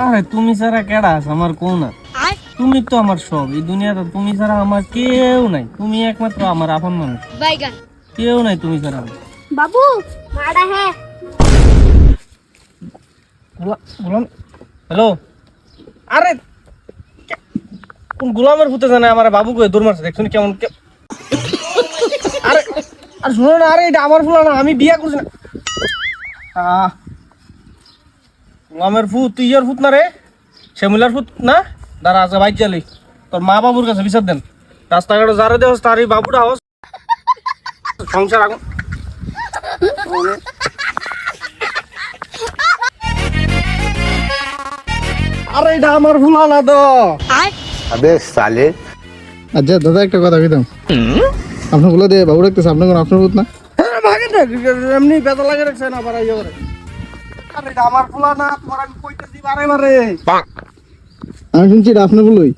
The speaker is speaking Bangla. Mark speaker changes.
Speaker 1: আরে তুমি ছাড়া কেডা আছে আমার কোন না, তুমি তো আমার সব। এই দুনিয়াতে তুমি ছাড়া আমার কেউ নাই, তুমি একমাত্র আমার আপন মানুষ। কেউ নাই তুমি ছাড়া আমার।
Speaker 2: বাবু মারা হ্যাঁ
Speaker 1: হ্যালো, আরে কোন গোলামের ভূতে জানে আমার বাবু কই দৌড় মারছে, দেখছুন কেমন আরে আর শুনো না, আরে এটা আমার ফুলা না, আমি বিয়া করছি না। গোলামের ভূত, তুই ইয়ার ভূত না রে, শ্যামলার ভূত না। দাঁড়া আছে বাইক চালি, তোর মা বাবুর কাছে বিচার দেন। রাস্তাঘাটে যারে দেওয়া তার এই বাবুটা হোস সংসার আগুন। আরে এটা আমার ফুলা না তো।
Speaker 3: अबे साले
Speaker 4: আচ্ছা দাদা একটা কথা কইতাম, আপনার বলে দিয়ে বাবু রাখতেছে, আপনার কোন আপনার ভূত না?
Speaker 1: ভাগে না, এমনি বেতা লাগে রাখছে না পারা ইয়ে করে। আরে এটা আমার ফুলা না, তোমার আমি কইতেছি বারে বারে।
Speaker 4: আমি শুনছি এটা আপনার বলই।